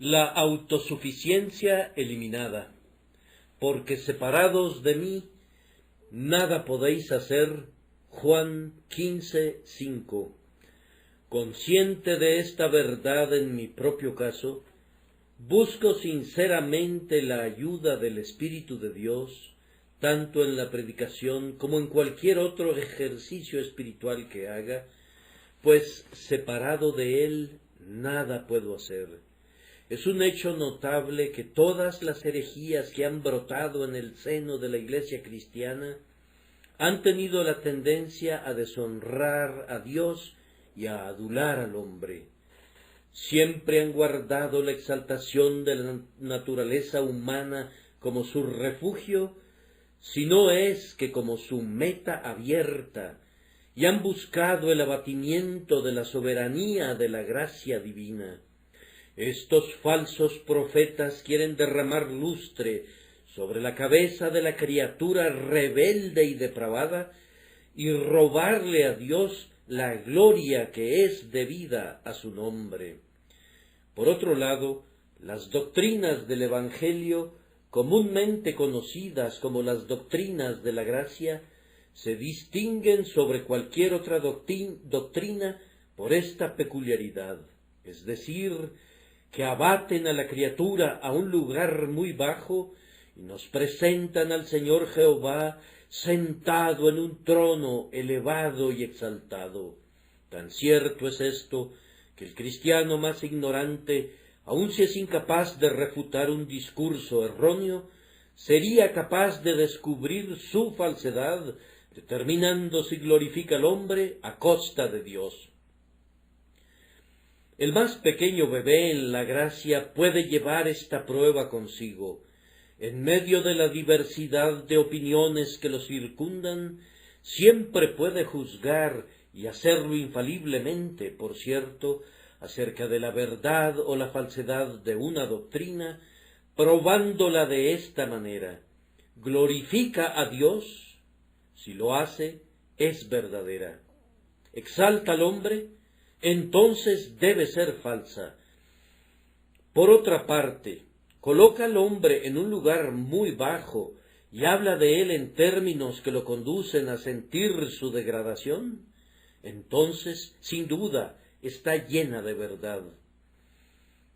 La autosuficiencia eliminada, porque separados de mí, nada podéis hacer. Juan 15:5. Consciente de esta verdad en mi propio caso, busco sinceramente la ayuda del Espíritu de Dios, tanto en la predicación como en cualquier otro ejercicio espiritual que haga, pues separado de Él nada puedo hacer. Es un hecho notable que todas las herejías que han brotado en el seno de la Iglesia cristiana han tenido la tendencia a deshonrar a Dios y a adular al hombre. Siempre han guardado la exaltación de la naturaleza humana como su refugio, si no es que como su meta abierta, y han buscado el abatimiento de la soberanía de la gracia divina. Estos falsos profetas quieren derramar lustre sobre la cabeza de la criatura rebelde y depravada y robarle a Dios la gloria que es debida a su nombre. Por otro lado, las doctrinas del Evangelio, comúnmente conocidas como las doctrinas de la gracia, se distinguen sobre cualquier otra doctrina por esta peculiaridad, es decir, que abaten a la criatura a un lugar muy bajo y nos presentan al Señor Jehová sentado en un trono elevado y exaltado. Tan cierto es esto, que el cristiano más ignorante, aun si es incapaz de refutar un discurso erróneo, sería capaz de descubrir su falsedad, determinando si glorifica al hombre a costa de Dios. El más pequeño bebé en la gracia puede llevar esta prueba consigo. En medio de la diversidad de opiniones que lo circundan, siempre puede juzgar, y hacerlo infaliblemente, por cierto, acerca de la verdad o la falsedad de una doctrina, probándola de esta manera: glorifica a Dios, si lo hace, es verdadera; exalta al hombre, entonces debe ser falsa. Por otra parte, coloca al hombre en un lugar muy bajo y habla de él en términos que lo conducen a sentir su degradación, entonces, sin duda, está llena de verdad.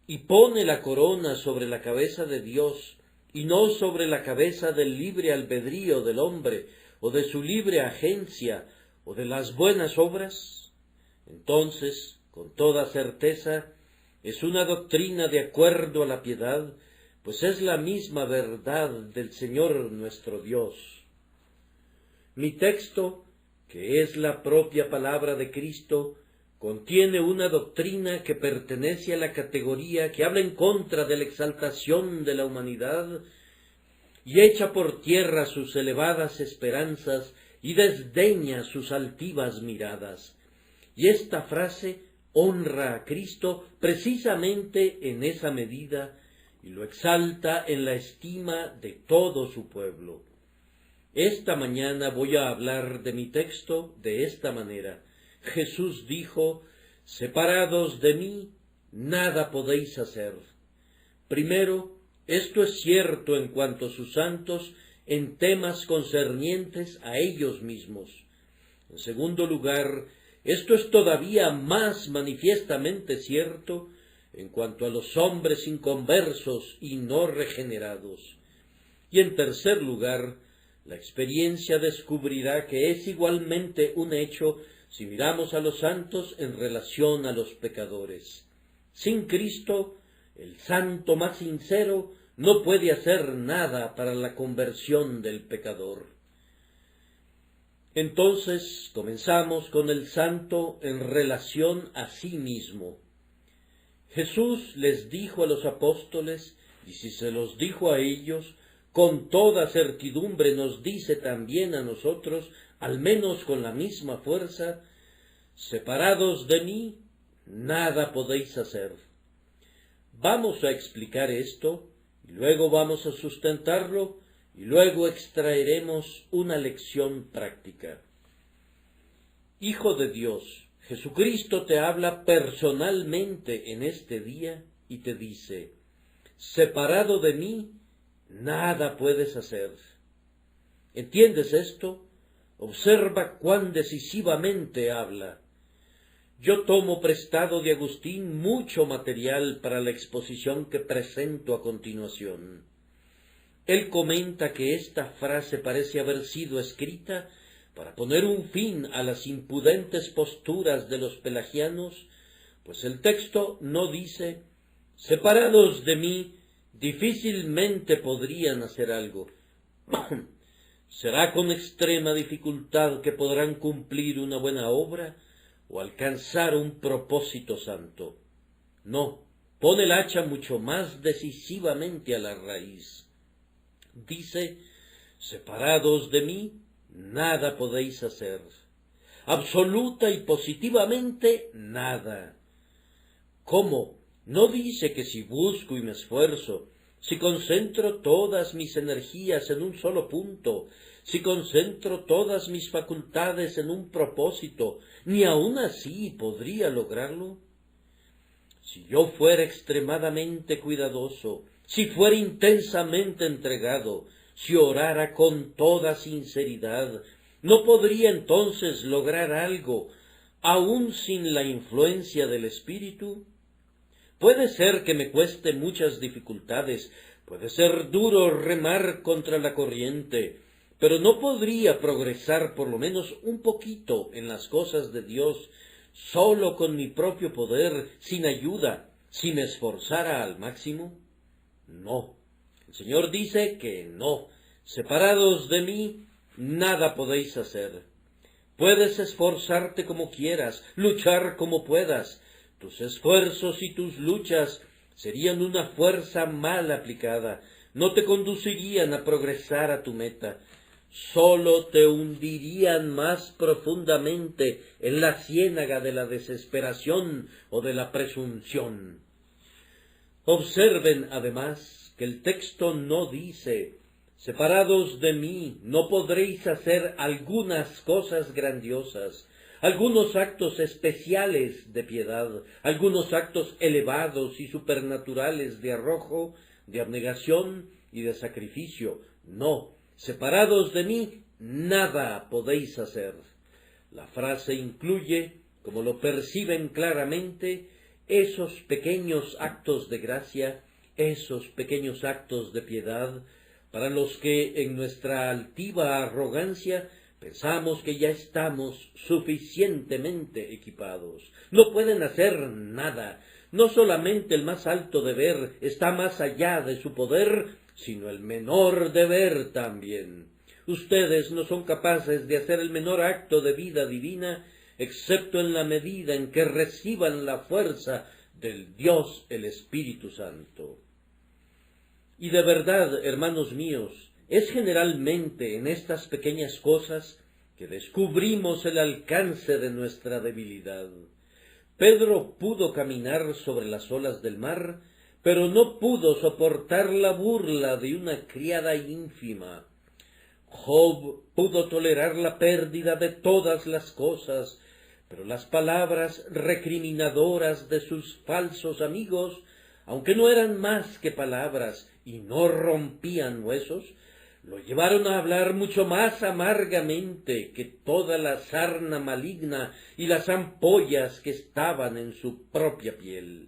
Y pone la corona sobre la cabeza de Dios, y no sobre la cabeza del libre albedrío del hombre, o de su libre agencia, o de las buenas obras, entonces, con toda certeza, es una doctrina de acuerdo a la piedad, pues es la misma verdad del Señor nuestro Dios. Mi texto, que es la propia palabra de Cristo, contiene una doctrina que pertenece a la categoría que habla en contra de la exaltación de la humanidad y echa por tierra sus elevadas esperanzas y desdeña sus altivas miradas. Y esta frase honra a Cristo precisamente en esa medida y lo exalta en la estima de todo su pueblo. Esta mañana voy a hablar de mi texto de esta manera. Jesús dijo: separados de mí, nada podéis hacer. Primero, esto es cierto en cuanto a sus santos en temas concernientes a ellos mismos. En segundo lugar, esto es todavía más manifiestamente cierto en cuanto a los hombres inconversos y no regenerados. Y en tercer lugar, la experiencia descubrirá que es igualmente un hecho si miramos a los santos en relación a los pecadores. Sin Cristo, el santo más sincero no puede hacer nada para la conversión del pecador. Entonces comenzamos con el santo en relación a sí mismo. Jesús les dijo a los apóstoles, y si se los dijo a ellos, con toda certidumbre nos dice también a nosotros, al menos con la misma fuerza: separados de mí, nada podéis hacer. Vamos a explicar esto, y luego vamos a sustentarlo, y luego extraeremos una lección práctica. Hijo de Dios, Jesucristo te habla personalmente en este día y te dice: separado de mí, nada puedes hacer. ¿Entiendes esto? Observa cuán decisivamente habla. Yo tomo prestado de Agustín mucho material para la exposición que presento a continuación. Él comenta que esta frase parece haber sido escrita para poner un fin a las impudentes posturas de los pelagianos, pues el texto no dice: separados de mí, difícilmente podrían hacer algo. Será con extrema dificultad que podrán cumplir una buena obra o alcanzar un propósito santo. No, pone el hacha mucho más decisivamente a la raíz. Dice: separados de mí, nada podéis hacer. Absoluta y positivamente nada. ¿Cómo? No dice que si busco y me esfuerzo, si concentro todas mis energías en un solo punto, si concentro todas mis facultades en un propósito, ni aun así podría lograrlo. Si yo fuera extremadamente cuidadoso, si fuera intensamente entregado, si orara con toda sinceridad, ¿no podría entonces lograr algo, aun sin la influencia del Espíritu? Puede ser que me cueste muchas dificultades, puede ser duro remar contra la corriente, pero no podría progresar por lo menos un poquito en las cosas de Dios solo con mi propio poder, sin ayuda, si me esforzara al máximo. No. El Señor dice que no. Separados de mí, nada podéis hacer. Puedes esforzarte como quieras, luchar como puedas. Tus esfuerzos y tus luchas serían una fuerza mal aplicada, no te conducirían a progresar a tu meta, sólo te hundirían más profundamente en la ciénaga de la desesperación o de la presunción. Observen, además, que el texto no dice: separados de mí, no podréis hacer algunas cosas grandiosas, algunos actos especiales de piedad, algunos actos elevados y supernaturales de arrojo, de abnegación y de sacrificio. No, separados de mí, nada podéis hacer. La frase incluye, como lo perciben claramente, esos pequeños actos de gracia, esos pequeños actos de piedad, para los que en nuestra altiva arrogancia pensamos que ya estamos suficientemente equipados. No pueden hacer nada. No solamente el más alto deber está más allá de su poder, sino el menor deber también. Ustedes no son capaces de hacer el menor acto de vida divina, excepto en la medida en que reciban la fuerza del Dios el Espíritu Santo. Y de verdad, hermanos míos, es generalmente en estas pequeñas cosas que descubrimos el alcance de nuestra debilidad. Pedro pudo caminar sobre las olas del mar, pero no pudo soportar la burla de una criada ínfima. Job pudo tolerar la pérdida de todas las cosas, pero las palabras recriminadoras de sus falsos amigos, aunque no eran más que palabras y no rompían huesos, lo llevaron a hablar mucho más amargamente que toda la sarna maligna y las ampollas que estaban en su propia piel.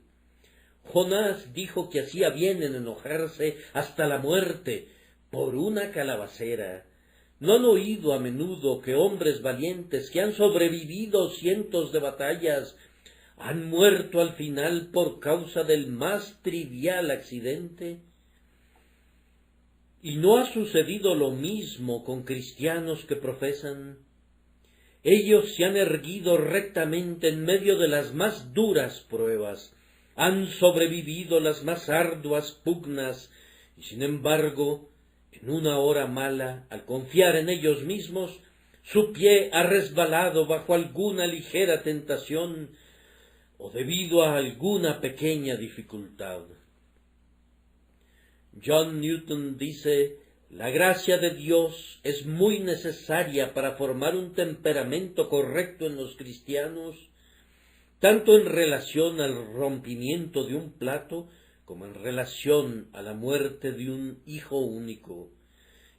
Jonás dijo que hacía bien en enojarse hasta la muerte por una calabacera. ¿No han oído a menudo que hombres valientes que han sobrevivido cientos de batallas han muerto al final por causa del más trivial accidente? ¿Y no ha sucedido lo mismo con cristianos que profesan? Ellos se han erguido rectamente en medio de las más duras pruebas, han sobrevivido las más arduas pugnas, y sin embargo, en una hora mala, al confiar en ellos mismos, su pie ha resbalado bajo alguna ligera tentación o debido a alguna pequeña dificultad. John Newton dice: la gracia de Dios es muy necesaria para formar un temperamento correcto en los cristianos, tanto en relación al rompimiento de un plato como en relación a la muerte de un hijo único.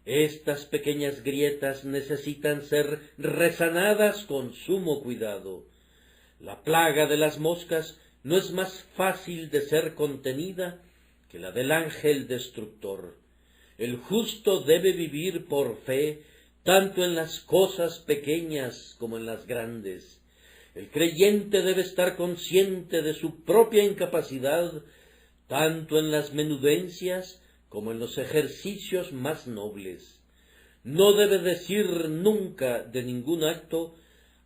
Estas pequeñas grietas necesitan ser resanadas con sumo cuidado. La plaga de las moscas no es más fácil de ser contenida que la del ángel destructor. El justo debe vivir por fe tanto en las cosas pequeñas como en las grandes. El creyente debe estar consciente de su propia incapacidad tanto en las menudencias como en los ejercicios más nobles. No debe decir nunca de ningún acto: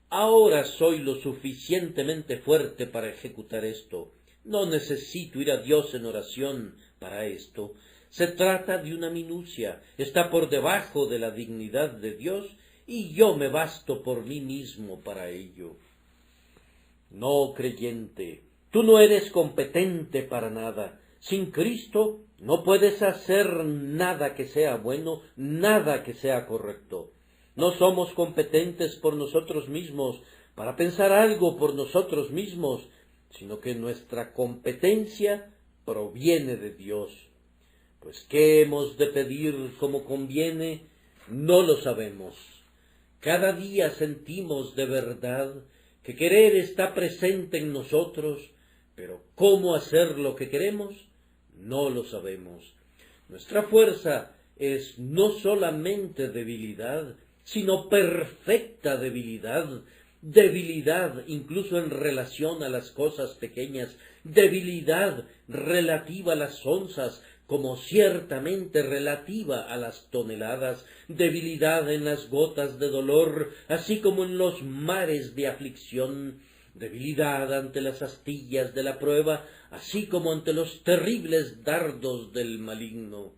ahora soy lo suficientemente fuerte para ejecutar esto. No necesito ir a Dios en oración para esto. Se trata de una minucia, está por debajo de la dignidad de Dios y yo me basto por mí mismo para ello. No, creyente, tú no eres competente para nada. Sin Cristo no puedes hacer nada que sea bueno, nada que sea correcto. No somos competentes por nosotros mismos, para pensar algo por nosotros mismos, sino que nuestra competencia proviene de Dios. Pues ¿qué hemos de pedir como conviene? No lo sabemos. Cada día sentimos de verdad que querer está presente en nosotros, pero ¿cómo hacer lo que queremos? No lo sabemos. Nuestra fuerza es no solamente debilidad, sino perfecta debilidad, debilidad incluso en relación a las cosas pequeñas, debilidad relativa a las onzas, como ciertamente relativa a las toneladas, debilidad en las gotas de dolor, así como en los mares de aflicción, debilidad ante las astillas de la prueba, así como ante los terribles dardos del maligno.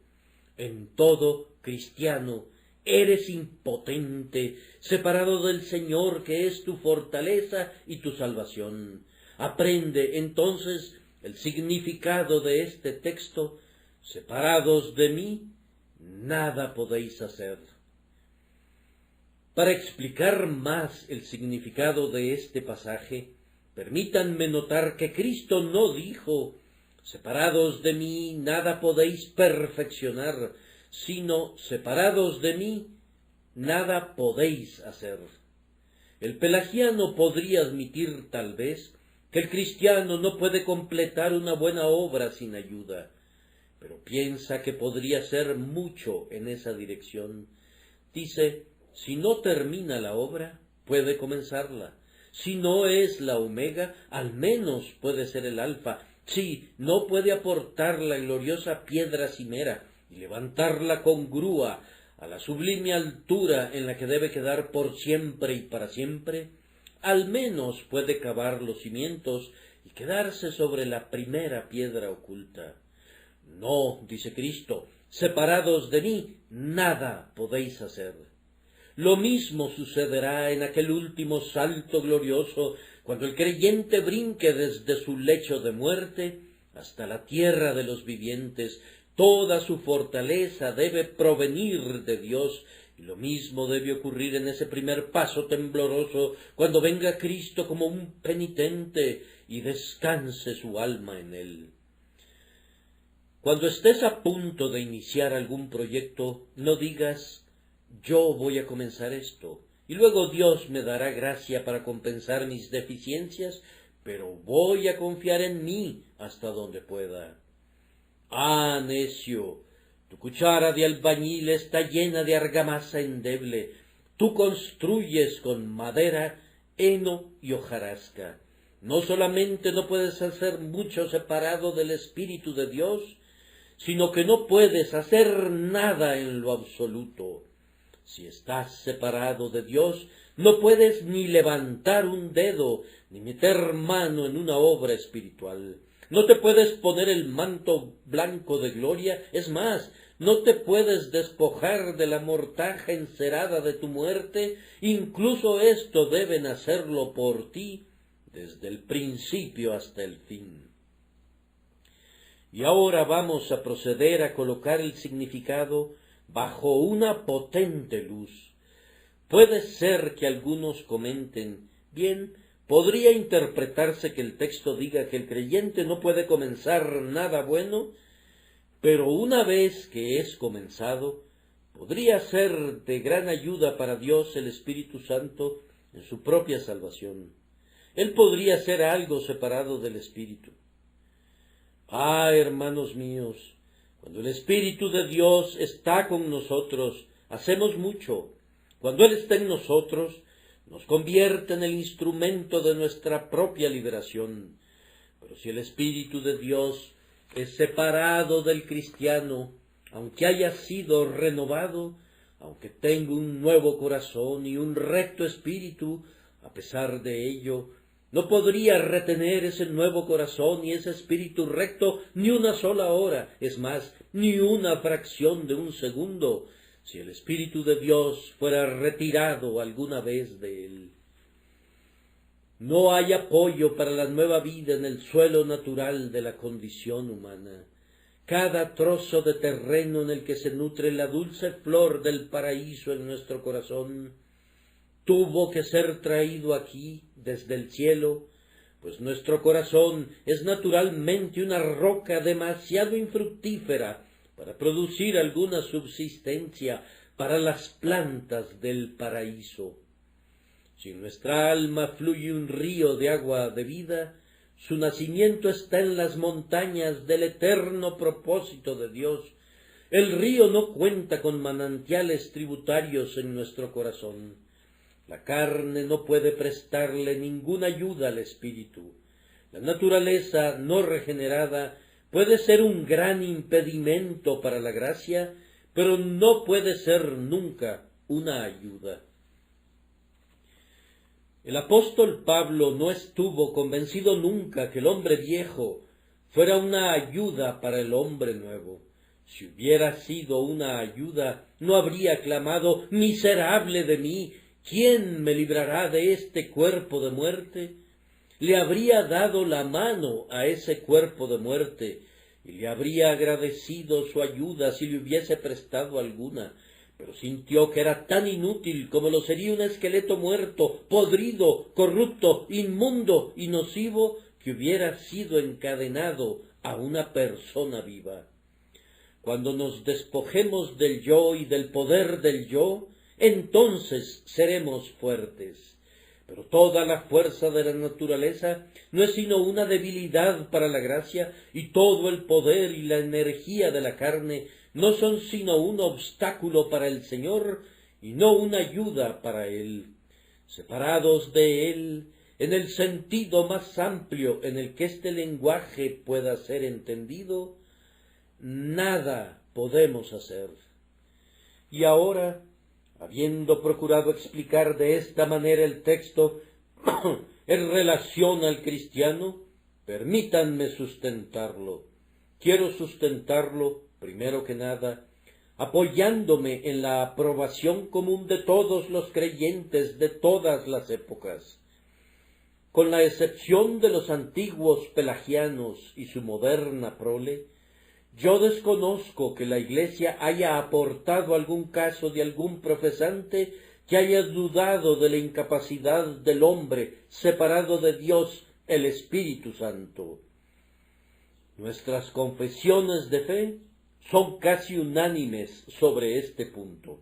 En todo, cristiano, eres impotente, separado del Señor, que es tu fortaleza y tu salvación. Aprende, entonces, el significado de este texto: separados de mí, nada podéis hacer. Para explicar más el significado de este pasaje, permítanme notar que Cristo no dijo: separados de mí, nada podéis perfeccionar, sino separados de mí, nada podéis hacer. El pelagiano podría admitir, tal vez, que el cristiano no puede completar una buena obra sin ayuda, pero piensa que podría ser mucho en esa dirección. Dice: si no termina la obra, puede comenzarla. Si no es la omega, al menos puede ser el alfa. Si no puede aportar la gloriosa piedra cimera y levantarla con grúa a la sublime altura en la que debe quedar por siempre y para siempre, al menos puede cavar los cimientos y quedarse sobre la primera piedra oculta. No, dice Cristo, separados de mí, nada podéis hacer. Lo mismo sucederá en aquel último salto glorioso, cuando el creyente brinque desde su lecho de muerte hasta la tierra de los vivientes. Toda su fortaleza debe provenir de Dios, y lo mismo debe ocurrir en ese primer paso tembloroso, cuando venga Cristo como un penitente y descanse su alma en él. Cuando estés a punto de iniciar algún proyecto, no digas: yo voy a comenzar esto, y luego Dios me dará gracia para compensar mis deficiencias, pero voy a confiar en mí hasta donde pueda. ¡Ah, necio! Tu cuchara de albañil está llena de argamasa endeble. Tú construyes con madera, heno y hojarasca. No solamente no puedes hacer mucho separado del Espíritu de Dios, sino que no puedes hacer nada en lo absoluto. Si estás separado de Dios, no puedes ni levantar un dedo, ni meter mano en una obra espiritual. No te puedes poner el manto blanco de gloria, es más, no te puedes despojar de la mortaja encerada de tu muerte. Incluso esto deben hacerlo por ti desde el principio hasta el fin. Y ahora vamos a proceder a colocar el significado bajo una potente luz. Puede ser que algunos comenten: bien, podría interpretarse que el texto diga que el creyente no puede comenzar nada bueno, pero una vez que es comenzado, podría ser de gran ayuda para Dios el Espíritu Santo en su propia salvación. Él podría ser algo separado del Espíritu. Ah, hermanos míos, cuando el Espíritu de Dios está con nosotros, hacemos mucho. Cuando Él está en nosotros, nos convierte en el instrumento de nuestra propia liberación. Pero si el Espíritu de Dios es separado del cristiano, aunque haya sido renovado, aunque tenga un nuevo corazón y un recto espíritu, a pesar de ello, no podría retener ese nuevo corazón y ese espíritu recto ni una sola hora, es más, ni una fracción de un segundo, si el Espíritu de Dios fuera retirado alguna vez de él. No hay apoyo para la nueva vida en el suelo natural de la condición humana. Cada trozo de terreno en el que se nutre la dulce flor del paraíso en nuestro corazón tuvo que ser traído aquí desde el cielo, pues nuestro corazón es naturalmente una roca demasiado infructífera para producir alguna subsistencia para las plantas del paraíso. Si en nuestra alma fluye un río de agua de vida, su nacimiento está en las montañas del eterno propósito de Dios. El río no cuenta con manantiales tributarios en nuestro corazón. La carne no puede prestarle ninguna ayuda al espíritu. La naturaleza no regenerada puede ser un gran impedimento para la gracia, pero no puede ser nunca una ayuda. El apóstol Pablo no estuvo convencido nunca que el hombre viejo fuera una ayuda para el hombre nuevo. Si hubiera sido una ayuda, no habría clamado: «Miserable de mí, ¿quién me librará de este cuerpo de muerte?». Le habría dado la mano a ese cuerpo de muerte y le habría agradecido su ayuda si le hubiese prestado alguna, pero sintió que era tan inútil como lo sería un esqueleto muerto, podrido, corrupto, inmundo y nocivo que hubiera sido encadenado a una persona viva. Cuando nos despojemos del yo y del poder del yo, entonces seremos fuertes. Pero toda la fuerza de la naturaleza no es sino una debilidad para la gracia, y todo el poder y la energía de la carne no son sino un obstáculo para el Señor y no una ayuda para Él. Separados de Él, en el sentido más amplio en el que este lenguaje pueda ser entendido, nada podemos hacer. Y ahora, habiendo procurado explicar de esta manera el texto en relación al cristiano, permítanme sustentarlo. Quiero sustentarlo, primero que nada, apoyándome en la aprobación común de todos los creyentes de todas las épocas. Con la excepción de los antiguos pelagianos y su moderna prole, yo desconozco que la Iglesia haya aportado algún caso de algún profesante que haya dudado de la incapacidad del hombre separado de Dios, el Espíritu Santo. Nuestras confesiones de fe son casi unánimes sobre este punto.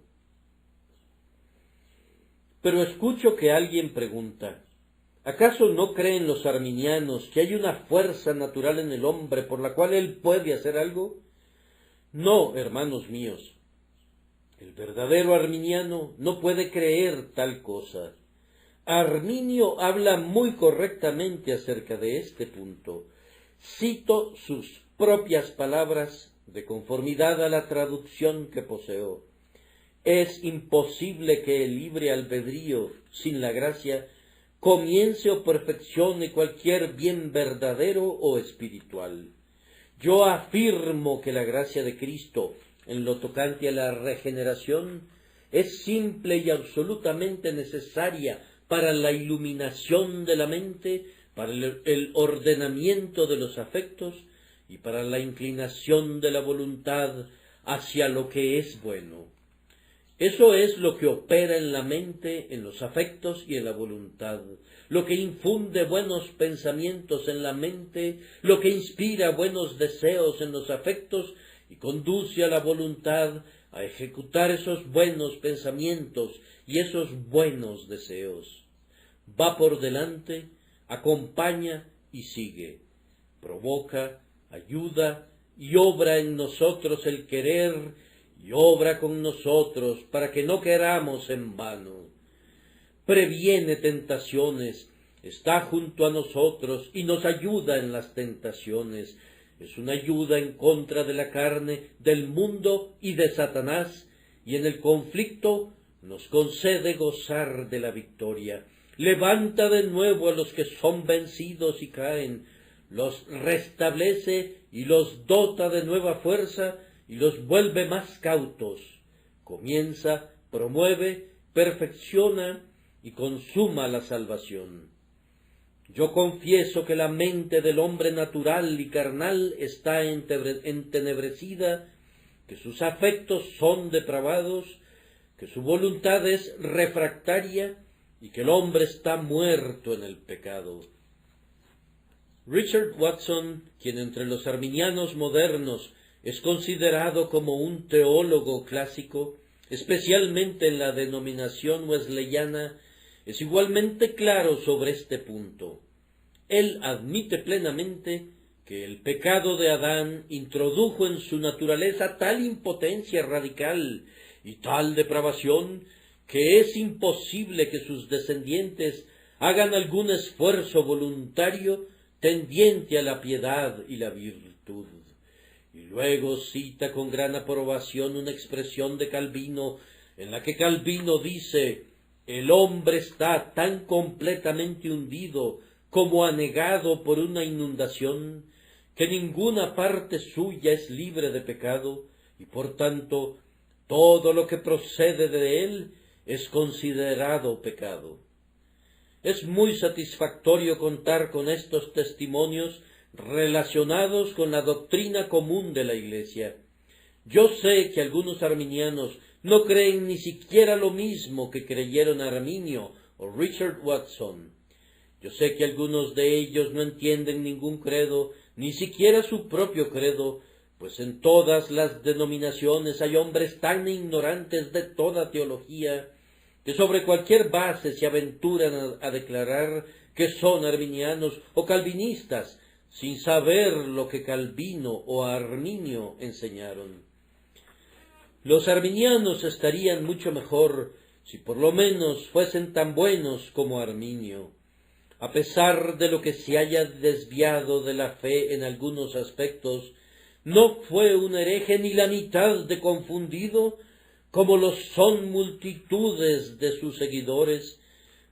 Pero escucho que alguien pregunta: ¿acaso no creen los arminianos que hay una fuerza natural en el hombre por la cual él puede hacer algo? No, hermanos míos. El verdadero arminiano no puede creer tal cosa. Arminio habla muy correctamente acerca de este punto. Cito sus propias palabras de conformidad a la traducción que poseo. Es imposible que el libre albedrío, sin la gracia, comience o perfeccione cualquier bien verdadero o espiritual. Yo afirmo que la gracia de Cristo, en lo tocante a la regeneración, es simple y absolutamente necesaria para la iluminación de la mente, para el ordenamiento de los afectos y para la inclinación de la voluntad hacia lo que es bueno. Eso es lo que opera en la mente, en los afectos y en la voluntad, lo que infunde buenos pensamientos en la mente, lo que inspira buenos deseos en los afectos y conduce a la voluntad a ejecutar esos buenos pensamientos y esos buenos deseos. Va por delante, acompaña y sigue, provoca, ayuda y obra en nosotros el querer y obra con nosotros para que no queramos en vano. Previene tentaciones, está junto a nosotros y nos ayuda en las tentaciones. Es una ayuda en contra de la carne, del mundo y de Satanás, y en el conflicto nos concede gozar de la victoria. Levanta de nuevo a los que son vencidos y caen, los restablece y los dota de nueva fuerza y los vuelve más cautos. Comienza, promueve, perfecciona y consuma la salvación. Yo confieso que la mente del hombre natural y carnal está entenebrecida, que sus afectos son depravados, que su voluntad es refractaria y que el hombre está muerto en el pecado. Richard Watson, quien entre los arminianos modernos es considerado como un teólogo clásico, especialmente en la denominación wesleyana, es igualmente claro sobre este punto. Él admite plenamente que el pecado de Adán introdujo en su naturaleza tal impotencia radical y tal depravación que es imposible que sus descendientes hagan algún esfuerzo voluntario tendiente a la piedad y la virtud. Y luego cita con gran aprobación una expresión de Calvino, en la que Calvino dice: el hombre está tan completamente hundido como anegado por una inundación, que ninguna parte suya es libre de pecado, y por tanto todo lo que procede de él es considerado pecado. Es muy satisfactorio contar con estos testimonios relacionados con la doctrina común de la Iglesia. Yo sé que algunos arminianos no creen ni siquiera lo mismo que creyeron Arminio o Richard Watson. Yo sé que algunos de ellos no entienden ningún credo, ni siquiera su propio credo, pues en todas las denominaciones hay hombres tan ignorantes de toda teología que sobre cualquier base se aventuran a declarar que son arminianos o calvinistas, sin saber lo que Calvino o Arminio enseñaron. Los arminianos estarían mucho mejor si por lo menos fuesen tan buenos como Arminio. A pesar de lo que se haya desviado de la fe en algunos aspectos, no fue un hereje ni la mitad de confundido, como lo son multitudes de sus seguidores,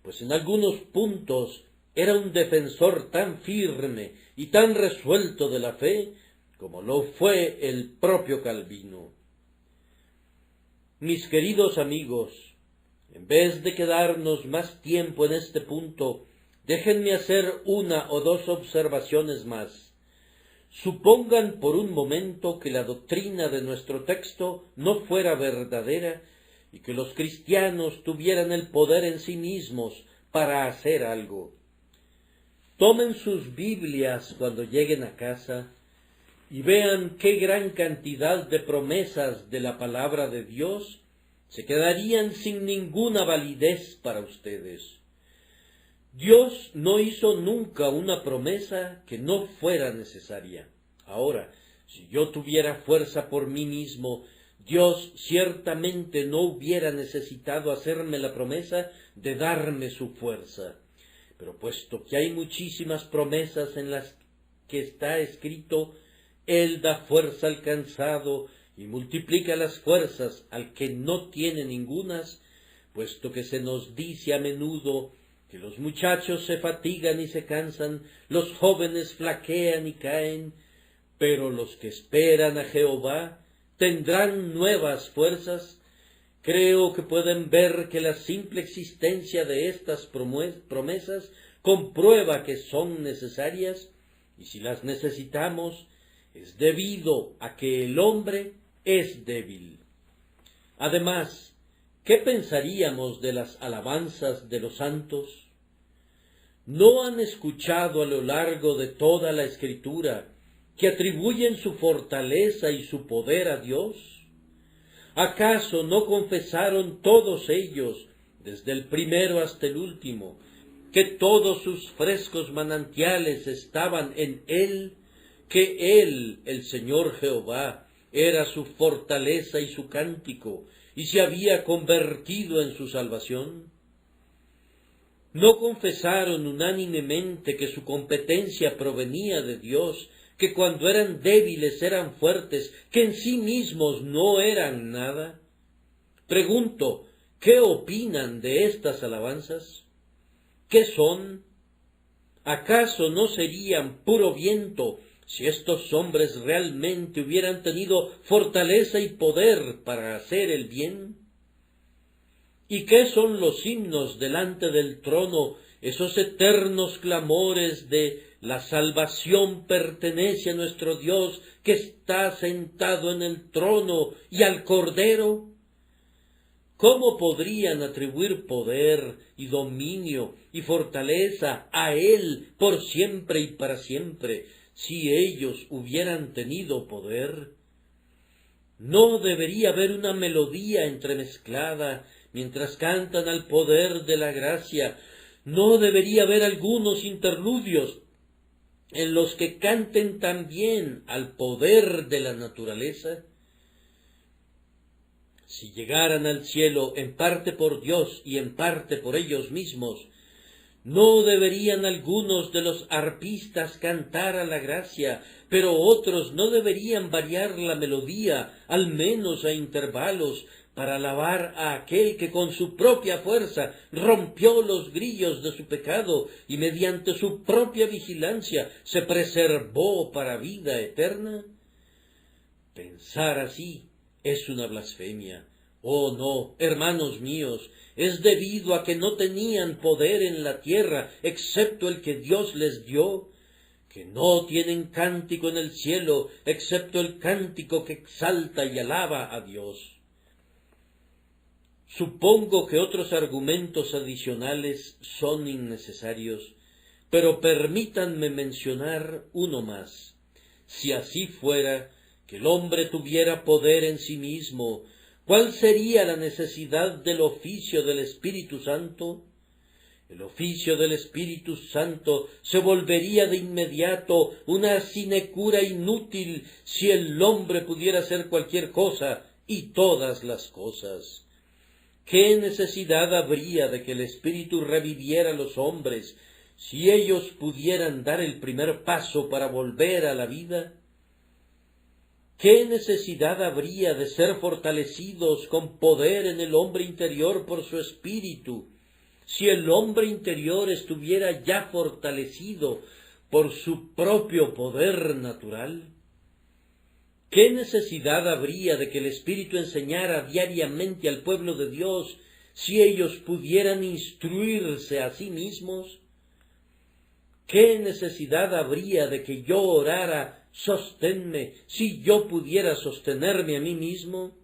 pues en algunos puntos era un defensor tan firme y tan resuelto de la fe como lo fue el propio Calvino. Mis queridos amigos, en vez de quedarnos más tiempo en este punto, déjenme hacer una o dos observaciones más. Supongan por un momento que la doctrina de nuestro texto no fuera verdadera y que los cristianos tuvieran el poder en sí mismos para hacer algo. Tomen sus Biblias cuando lleguen a casa y vean qué gran cantidad de promesas de la palabra de Dios se quedarían sin ninguna validez para ustedes. Dios no hizo nunca una promesa que no fuera necesaria. Ahora, si yo tuviera fuerza por mí mismo, Dios ciertamente no hubiera necesitado hacerme la promesa de darme su fuerza. Pero puesto que hay muchísimas promesas en las que está escrito, Él da fuerza al cansado y multiplica las fuerzas al que no tiene ningunas, puesto que se nos dice a menudo que los muchachos se fatigan y se cansan, los jóvenes flaquean y caen, pero los que esperan a Jehová tendrán nuevas fuerzas. Creo que pueden ver que la simple existencia de estas promesas comprueba que son necesarias, y si las necesitamos, es debido a que el hombre es débil. Además, ¿qué pensaríamos de las alabanzas de los santos? ¿No han escuchado a lo largo de toda la Escritura que atribuyen su fortaleza y su poder a Dios? ¿Acaso no confesaron todos ellos, desde el primero hasta el último, que todos sus frescos manantiales estaban en Él, que Él, el Señor Jehová, era su fortaleza y su cántico, y se había convertido en su salvación? ¿No confesaron unánimemente que su competencia provenía de Dios, que cuando eran débiles eran fuertes, que en sí mismos no eran nada? Pregunto, ¿qué opinan de estas alabanzas? ¿Qué son? ¿Acaso no serían puro viento si estos hombres realmente hubieran tenido fortaleza y poder para hacer el bien? ¿Y qué son los himnos delante del trono, esos eternos clamores de la salvación pertenece a nuestro Dios que está sentado en el trono y al Cordero? ¿Cómo podrían atribuir poder y dominio y fortaleza a Él por siempre y para siempre si ellos hubieran tenido poder? ¿No debería haber una melodía entremezclada mientras cantan al poder de la gracia? ¿No debería haber algunos interludios en los que canten también al poder de la naturaleza? Si llegaran al cielo en parte por Dios y en parte por ellos mismos, ¿no deberían algunos de los arpistas cantar a la gracia, pero otros no deberían variar la melodía, al menos a intervalos, para alabar a aquel que con su propia fuerza rompió los grillos de su pecado y mediante su propia vigilancia se preservó para vida eterna? Pensar así es una blasfemia. Oh no, hermanos míos, es debido a que no tenían poder en la tierra, excepto el que Dios les dio, que no tienen cántico en el cielo, excepto el cántico que exalta y alaba a Dios. Supongo que otros argumentos adicionales son innecesarios, pero permítanme mencionar uno más. Si así fuera, que el hombre tuviera poder en sí mismo, ¿cuál sería la necesidad del oficio del Espíritu Santo? El oficio del Espíritu Santo se volvería de inmediato una sinecura inútil si el hombre pudiera hacer cualquier cosa y todas las cosas. ¿Qué necesidad habría de que el Espíritu reviviera a los hombres si ellos pudieran dar el primer paso para volver a la vida? ¿Qué necesidad habría de ser fortalecidos con poder en el hombre interior por su espíritu, si el hombre interior estuviera ya fortalecido por su propio poder natural? ¿Qué necesidad habría de que el Espíritu enseñara diariamente al pueblo de Dios si ellos pudieran instruirse a sí mismos? ¿Qué necesidad habría de que yo orara, sosténme, si yo pudiera sostenerme a mí mismo?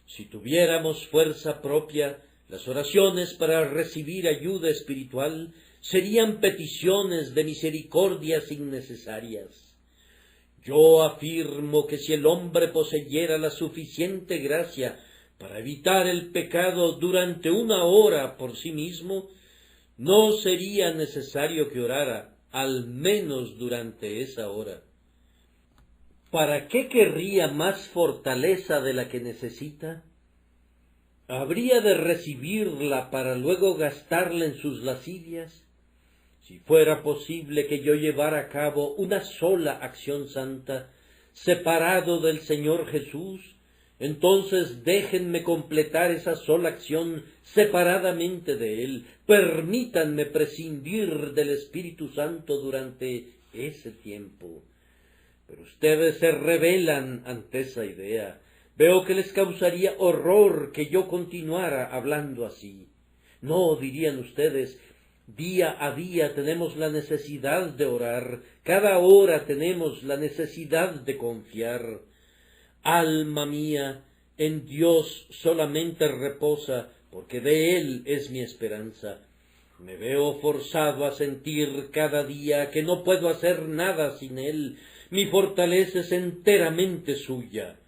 Si tuviéramos fuerza propia, las oraciones para recibir ayuda espiritual serían peticiones de misericordias innecesarias. Yo afirmo que si el hombre poseyera la suficiente gracia para evitar el pecado durante una hora por sí mismo, no sería necesario que orara, al menos durante esa hora. ¿Para qué querría más fortaleza de la que necesita? ¿Habría de recibirla para luego gastarla en sus lascivias? Si fuera posible que yo llevara a cabo una sola acción santa, separado del Señor Jesús, entonces déjenme completar esa sola acción separadamente de Él. Permítanme prescindir del Espíritu Santo durante ese tiempo. Pero ustedes se rebelan ante esa idea. Veo que les causaría horror que yo continuara hablando así. No, dirían ustedes, día a día tenemos la necesidad de orar, cada hora tenemos la necesidad de confiar. Alma mía, En Dios solamente reposa, porque de Él es mi esperanza. Me veo forzado a sentir cada día que no puedo hacer nada sin Él. Mi fortaleza es enteramente suya.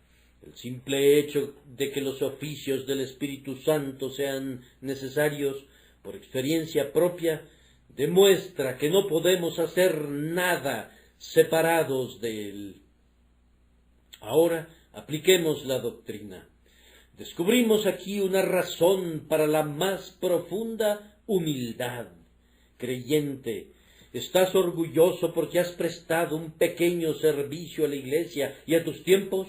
El simple hecho de que los oficios del Espíritu Santo sean necesarios, por experiencia propia, demuestra que no podemos hacer nada separados de Él. Ahora apliquemos la doctrina. Descubrimos aquí una razón para la más profunda humildad. Creyente, ¿estás orgulloso porque has prestado un pequeño servicio a la Iglesia y a tus tiempos?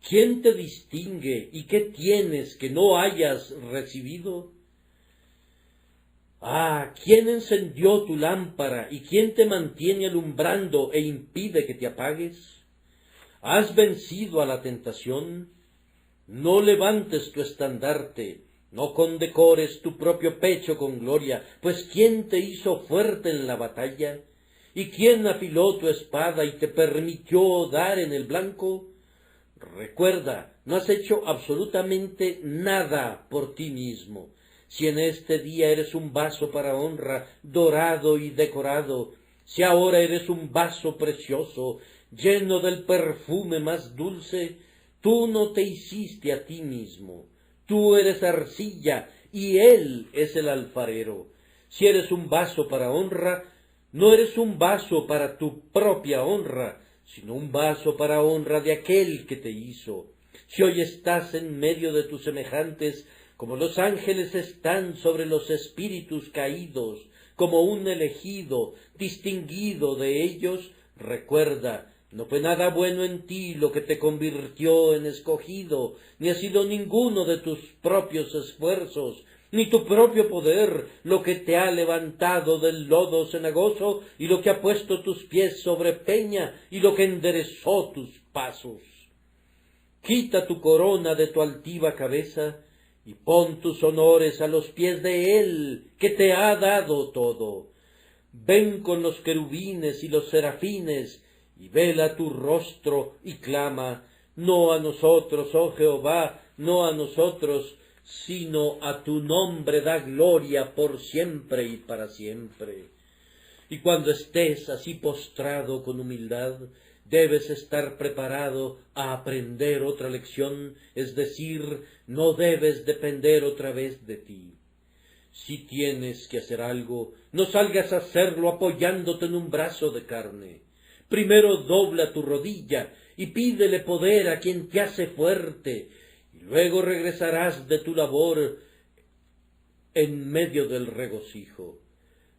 ¿Quién te distingue y qué tienes que no hayas recibido? ¿Quién encendió tu lámpara y quién te mantiene alumbrando e impide que te apagues? ¿Has vencido a la tentación? No levantes tu estandarte, no condecores tu propio pecho con gloria, pues ¿quién te hizo fuerte en la batalla? ¿Y quién afiló tu espada y te permitió dar en el blanco? Recuerda, no has hecho absolutamente nada por ti mismo. Si en este día eres un vaso para honra, dorado y decorado, si ahora eres un vaso precioso, lleno del perfume más dulce, tú no te hiciste a ti mismo. Tú eres arcilla y Él es el alfarero. Si eres un vaso para honra, no eres un vaso para tu propia honra, sino un vaso para honra de aquel que te hizo. Si hoy estás en medio de tus semejantes, como los ángeles están sobre los espíritus caídos, como un elegido, distinguido de ellos, recuerda, no fue nada bueno en ti lo que te convirtió en escogido, ni ha sido ninguno de tus propios esfuerzos, ni tu propio poder lo que te ha levantado del lodo cenagoso y lo que ha puesto tus pies sobre peña y lo que enderezó tus pasos. Quita tu corona de tu altiva cabeza y pon tus honores a los pies de Él, que te ha dado todo. Ven con los querubines y los serafines, y vela tu rostro y clama, no a nosotros, oh Jehová, no a nosotros, sino a tu nombre da gloria por siempre y para siempre. Y cuando estés así postrado con humildad, debes estar preparado a aprender otra lección, es decir, no debes depender otra vez de ti. Si tienes que hacer algo, no salgas a hacerlo apoyándote en un brazo de carne. Primero dobla tu rodilla y pídele poder a quien te hace fuerte, y luego regresarás de tu labor en medio del regocijo.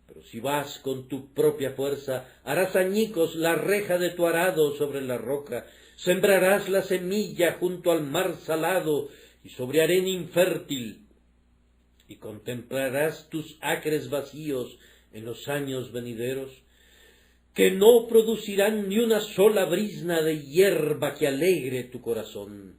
Pero si vas con tu propia fuerza, harás añicos la reja de tu arado sobre la roca, sembrarás la semilla junto al mar salado y sobre arena infértil, y contemplarás tus acres vacíos en los años venideros, que no producirán ni una sola brizna de hierba que alegre tu corazón.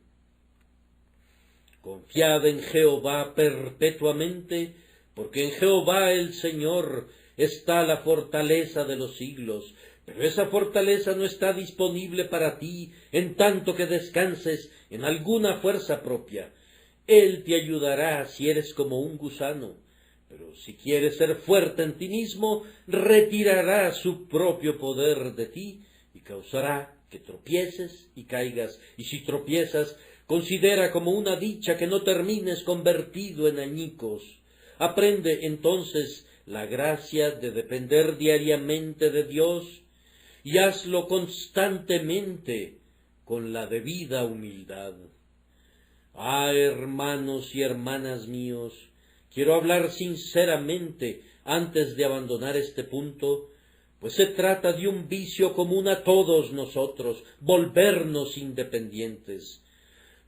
Confiad en Jehová perpetuamente, porque en Jehová el Señor está la fortaleza de los siglos, pero esa fortaleza no está disponible para ti en tanto que descanses en alguna fuerza propia. Él te ayudará si eres como un gusano, pero si quieres ser fuerte en ti mismo, retirará su propio poder de ti y causará que tropieces y caigas, y si tropiezas, considera como una dicha que no termines convertido en añicos. Aprende entonces la gracia de depender diariamente de Dios y hazlo constantemente con la debida humildad. Hermanos y hermanas míos, quiero hablar sinceramente antes de abandonar este punto, pues se trata de un vicio común a todos nosotros, volvernos independientes.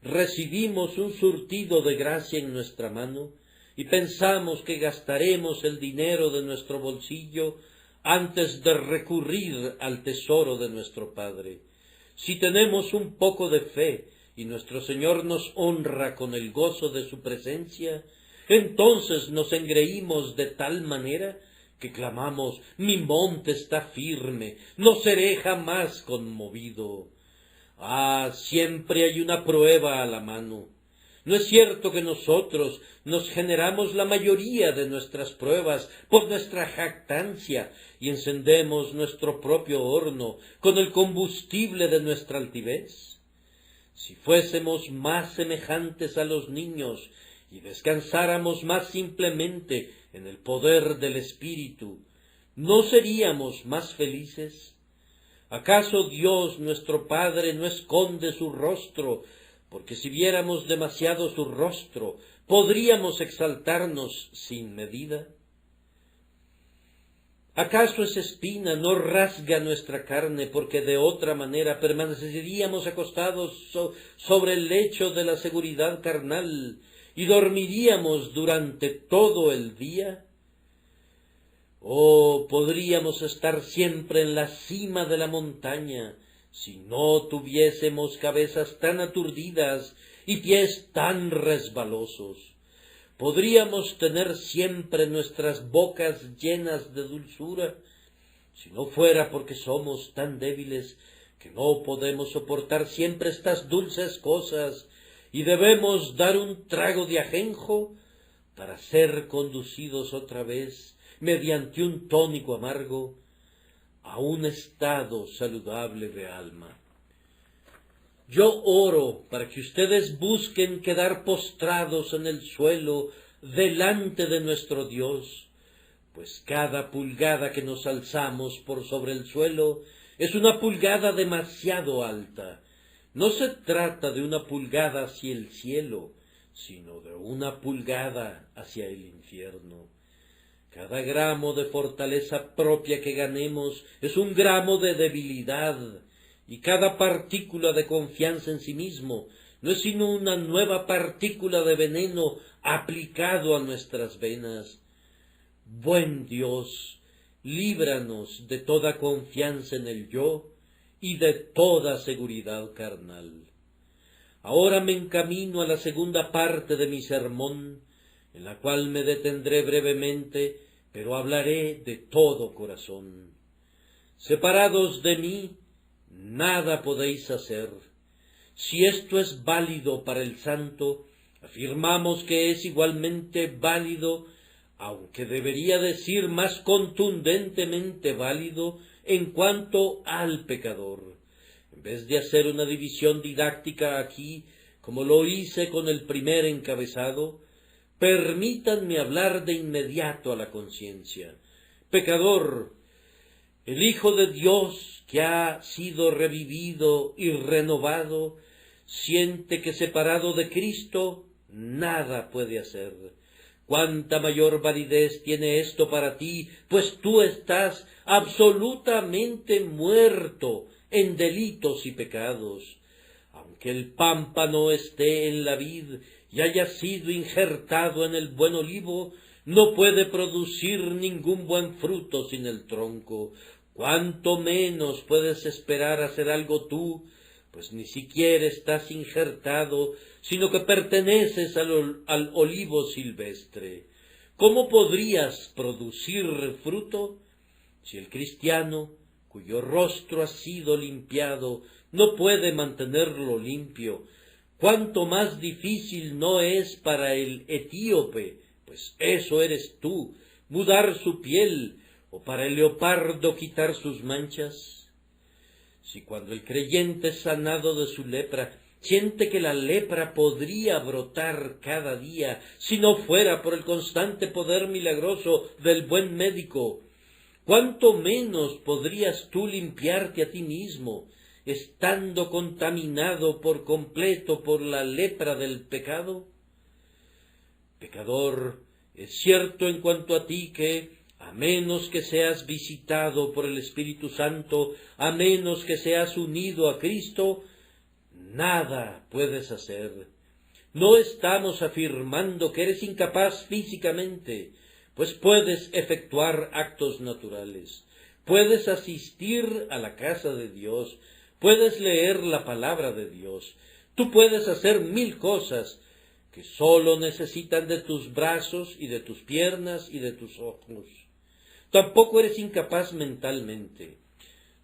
Recibimos un surtido de gracia en nuestra mano y pensamos que gastaremos el dinero de nuestro bolsillo antes de recurrir al tesoro de nuestro Padre. Si tenemos un poco de fe y nuestro Señor nos honra con el gozo de su presencia, entonces nos engreímos de tal manera que clamamos: mi monte está firme, no seré jamás conmovido. Ah, siempre hay una prueba a la mano. ¿No es cierto que nosotros nos generamos la mayoría de nuestras pruebas por nuestra jactancia y encendemos nuestro propio horno con el combustible de nuestra altivez? Si fuésemos más semejantes a los niños y descansáramos más simplemente en el poder del Espíritu, ¿no seríamos más felices? ¿Acaso Dios nuestro Padre no esconde su rostro? Porque si viéramos demasiado su rostro, ¿podríamos exaltarnos sin medida? ¿Acaso esa espina no rasga nuestra carne, porque de otra manera permaneceríamos acostados sobre el lecho de la seguridad carnal y dormiríamos durante todo el día? Oh, podríamos estar siempre en la cima de la montaña, si no tuviésemos cabezas tan aturdidas y pies tan resbalosos. Podríamos tener siempre nuestras bocas llenas de dulzura, si no fuera porque somos tan débiles que no podemos soportar siempre estas dulces cosas y debemos dar un trago de ajenjo para ser conducidos otra vez mediante un tónico amargo a un estado saludable de alma. Yo oro para que ustedes busquen quedar postrados en el suelo delante de nuestro Dios, pues cada pulgada que nos alzamos por sobre el suelo es una pulgada demasiado alta. No se trata de una pulgada hacia el cielo, sino de una pulgada hacia el infierno. Cada gramo de fortaleza propia que ganemos es un gramo de debilidad, y cada partícula de confianza en sí mismo no es sino una nueva partícula de veneno aplicado a nuestras venas. Buen Dios, líbranos de toda confianza en el yo y de toda seguridad carnal. Ahora me encamino a la segunda parte de mi sermón, en la cual me detendré brevemente, pero hablaré de todo corazón. Separados de mí, nada podéis hacer. Si esto es válido para el santo, afirmamos que es igualmente válido, aunque debería decir más contundentemente válido, en cuanto al pecador. En vez de hacer una división didáctica aquí, como lo hice con el primer encabezado, permítanme hablar de inmediato a la conciencia. Pecador, el Hijo de Dios que ha sido revivido y renovado, siente que separado de Cristo nada puede hacer. Cuánta mayor validez tiene esto para ti, pues tú estás absolutamente muerto en delitos y pecados. Aunque el pámpano esté en la vid y haya sido injertado en el buen olivo, no puede producir ningún buen fruto sin el tronco. Cuánto menos puedes esperar hacer algo tú, pues ni siquiera estás injertado, sino que perteneces al olivo silvestre. ¿Cómo podrías producir fruto si el cristiano, cuyo rostro ha sido limpiado, no puede mantenerlo limpio? Cuánto más difícil no es para el etíope, pues eso eres tú, mudar su piel, o para el leopardo quitar sus manchas. Si cuando el creyente es sanado de su lepra, siente que la lepra podría brotar cada día, si no fuera por el constante poder milagroso del buen médico, ¿cuánto menos podrías tú limpiarte a ti mismo, estando contaminado por completo por la lepra del pecado? Pecador, es cierto en cuanto a ti que, a menos que seas visitado por el Espíritu Santo, a menos que seas unido a Cristo, nada puedes hacer. No estamos afirmando que eres incapaz físicamente, pues puedes efectuar actos naturales, puedes asistir a la casa de Dios, puedes leer la palabra de Dios, tú puedes hacer 1000 cosas que sólo necesitan de tus brazos y de tus piernas y de tus ojos. Tampoco eres incapaz mentalmente.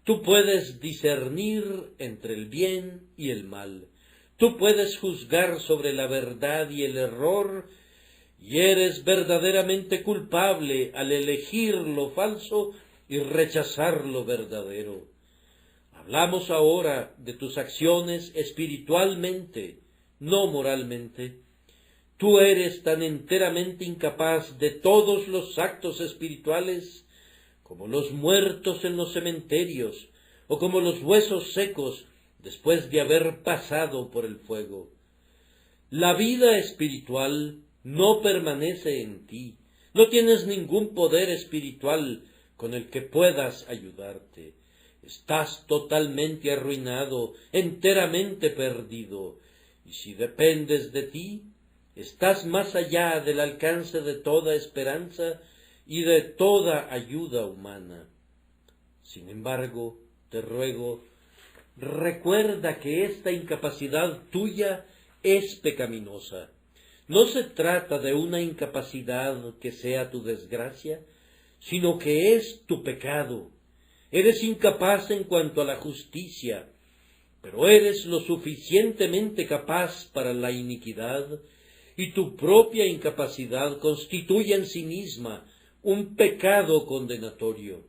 Tú puedes discernir entre el bien y el mal. Tú puedes juzgar sobre la verdad y el error, y eres verdaderamente culpable al elegir lo falso y rechazar lo verdadero. Hablamos ahora de tus acciones espiritualmente, no moralmente. Tú eres tan enteramente incapaz de todos los actos espirituales como los muertos en los cementerios o como los huesos secos después de haber pasado por el fuego. La vida espiritual no permanece en ti. No tienes ningún poder espiritual con el que puedas ayudarte. Estás totalmente arruinado, enteramente perdido, y si dependes de ti, estás más allá del alcance de toda esperanza y de toda ayuda humana. Sin embargo, te ruego, recuerda que esta incapacidad tuya es pecaminosa. No se trata de una incapacidad que sea tu desgracia, sino que es tu pecado. Eres incapaz en cuanto a la justicia, pero eres lo suficientemente capaz para la iniquidad, y tu propia incapacidad constituye en sí misma un pecado condenatorio.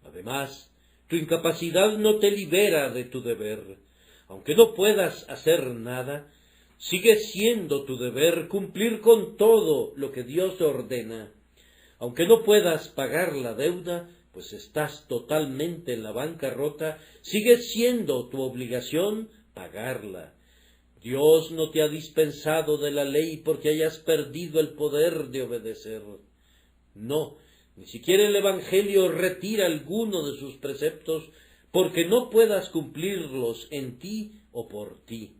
Además, tu incapacidad no te libera de tu deber. Aunque no puedas hacer nada, sigue siendo tu deber cumplir con todo lo que Dios ordena. Aunque no puedas pagar la deuda, pues estás totalmente en la bancarrota, sigue siendo tu obligación pagarla. Dios no te ha dispensado de la ley porque hayas perdido el poder de obedecer. No, ni siquiera el Evangelio retira alguno de sus preceptos porque no puedas cumplirlos en ti o por ti.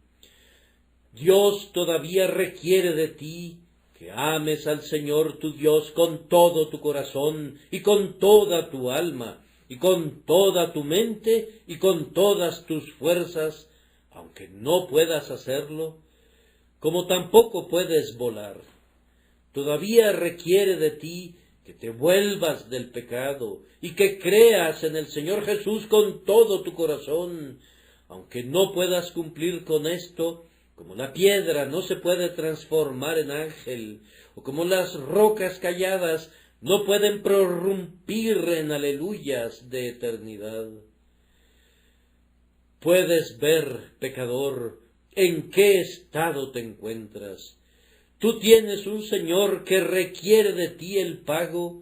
Dios todavía requiere de ti que ames al Señor tu Dios con todo tu corazón y con toda tu alma y con toda tu mente y con todas tus fuerzas, aunque no puedas hacerlo, como tampoco puedes volar. Todavía requiere de ti que te vuelvas del pecado y que creas en el Señor Jesús con todo tu corazón, aunque no puedas cumplir con esto. Como la piedra no se puede transformar en ángel, o como las rocas calladas no pueden prorrumpir en aleluyas de eternidad. Puedes ver, pecador, en qué estado te encuentras. Tú tienes un Señor que requiere de ti el pago,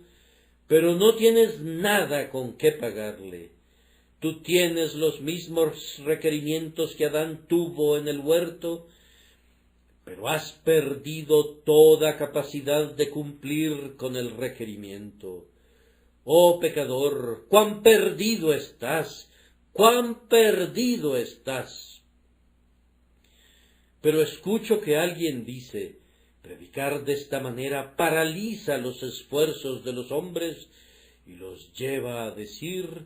pero no tienes nada con qué pagarle. Tú tienes los mismos requerimientos que Adán tuvo en el huerto, pero has perdido toda capacidad de cumplir con el requerimiento. Oh pecador, cuán perdido estás, cuán perdido estás. Pero escucho que alguien dice, predicar de esta manera paraliza los esfuerzos de los hombres y los lleva a decir,